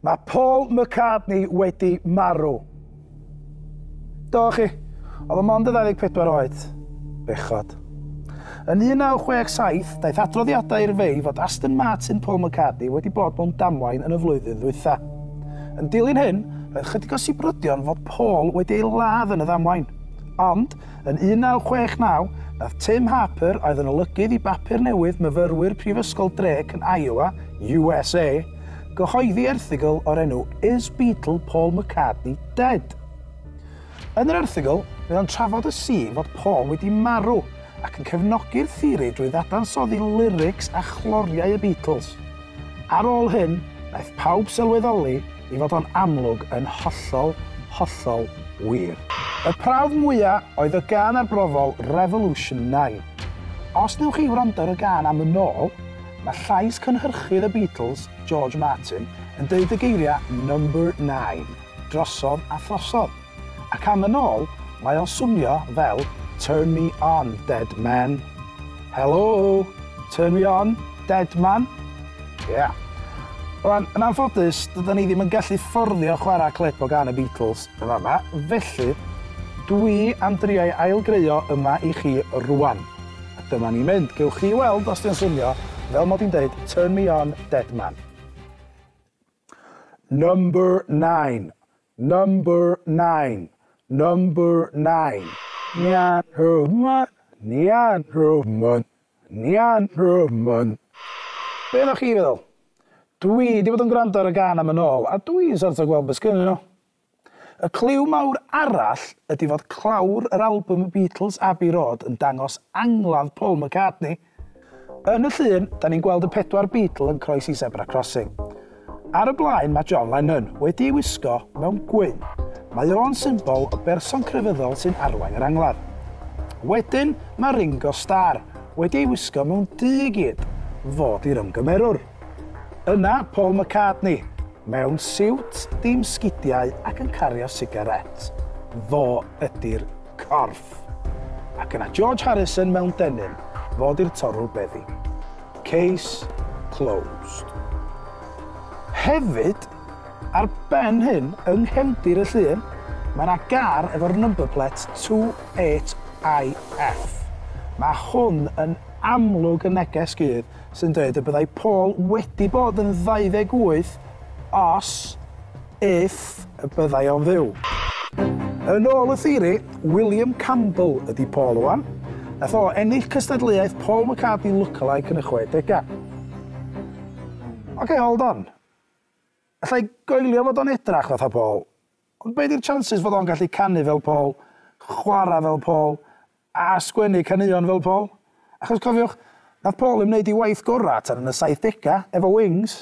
Mae Paul McCartney wedi marw. Do chi, oedd y mond y 24 oed. Bechod. Yn 1967, daeth adroddiadau i'r fei fod Aston Martin Paul McCartney wedi bod mewn damwain yn y flwyddyn ddwytha. Yn dilyn hyn, roedd chydig o sibrydion fod Paul wedi ei ladd yn y ddamwain. Ond, yn 1969, nath Tim Harper oedd yn olygydd i bapur newydd myfyrwyr Prifysgol Drake yn Iowa, USA, gyhoeddi erthygl o'r enw Is Beatle Paul McCartney Dead? Yn yr erthygl, bydd o'n trafod y fod Paul wedi marw ac yn cefnogi'r theori drwy ddadansoddi lyrics a chloriau y Beatles. Ar ôl hyn, naeth pawb sylweddoli i fod o'n amlwg yn hollol wir. Y prawf mwyaf oedd y gân arbrofol Revolution 9. Os newch chi wrando ar y gân am y nôl, mae llais cynhyrchydd y Beatles, George Martin, yn deud y geiriau number 9, drosodd a throsodd. Ac am y nôl, mae o'n swnio fel Turn me on, dead man. Hello, turn me on, dead man. Yeah. Rwan, yn anffodus, dydyn ni ddim yn gallu fforddio chwarae clip o gan y Beatles yn yma, felly dwi am driau ailgreuo yma i chi rwan. A dyma ni'n mynd, gewch chi weld os di'n swnio, fel mod i'n deud, turn me on, dead man. Number 9, number 9, number 9. Nian Rwman, Nian Rwman, Nian Rwman. Be o'ch chi feddwl? Dwi wedi bod yn gwrando ar y gân am yn ôl, a dwi'n sort o gweld beth gynnu nhw. Y cliw mawr arall ydy fod clawr yr album y Beatles Abbey Road yn dangos angladd Paul McCartney. Yn y llun, da ni'n gweld y 4 Beatle yn croesi Zebra Crossing. Ar y blaen mae John Lennon wedi ei wisgo mewn gwyn. Mae o'n symbol o berson crefyddol sy'n arwain yr angladd. Wedyn mae Ringo Starr wedi ei wisgo mewn du i gyd, fod i'r ymgymerwr. Yna Paul McCartney, mewn siwt, dim sgidiau ac yn cario sigaret. Fo ydy'r corff. Ac yna George Harrison mewn denim, fod i'r torrwr beddi. Case closed. Hefyd, ar ben hyn, yng nghefndir y llun, mae yna gar efo'r number plate 28IF. Mae hwn yn amlwg y neges gydd sy'n dweud y byddai Paul wedi bod yn 28 os, if, y byddai o'n fyw. Yn ôl y theori, William Campbell ydy Paul wan. Nath o ennill cystadleuaeth Paul McCartney lookalike yn y 60au. OK, hold on. Allai goelio fod o'n edrach fatha Paul. Ond be di'r chances fod o'n gallu canu fel Paul, chwarae fel Paul, a sgwennu caneuon fel Paul? Achos cofiwch, nath Paul ymwneud i waith gorau tan yn y 70au, efo Wings.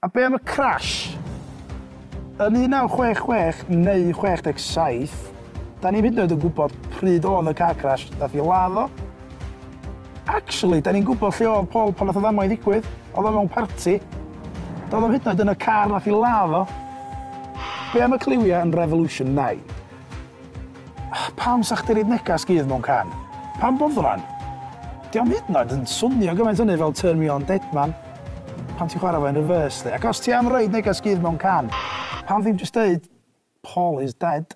A be am y crash? Yn 1966 neu 67, da ni'n hyd yn oed yn gwybod pryd oedd y car crash dath i laddo. Actually, da ni'n gwybod lle oedd Paul pan nath o ddamwain ddigwydd. Oedd o mewn parti. Doedd o'n hyd yn oed yn y car nath i laddo. Be am y cliwiau yn Revolution 9? Pam sa'ch ti reid negas gydd mewn can? Pam boddran? Di am hyd yn oed yn swnio gymaint hynny fel Turn Me On Dead Man. Pam ti'n chwarae fo'n reverse li. Ac os ti am reid negas gydd mewn can, pam ddim just deud Paul is dead?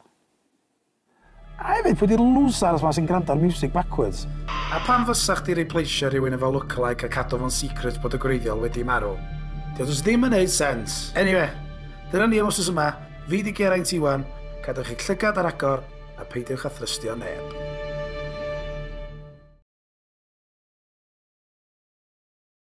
A hefyd, pwy di'r losers ma sy'n gwrando ar music backwards? A pam fysach ti replaceio rhywun efo lookalike a cadw fo'n secret bod y gwreiddiol wedi marw? Diolch ddim yn neud sens. Anyway, dyna ni am os yma, fi di Geraint Iwan, cadwch chi llygad ar agor a peidiwch a thrystio neb.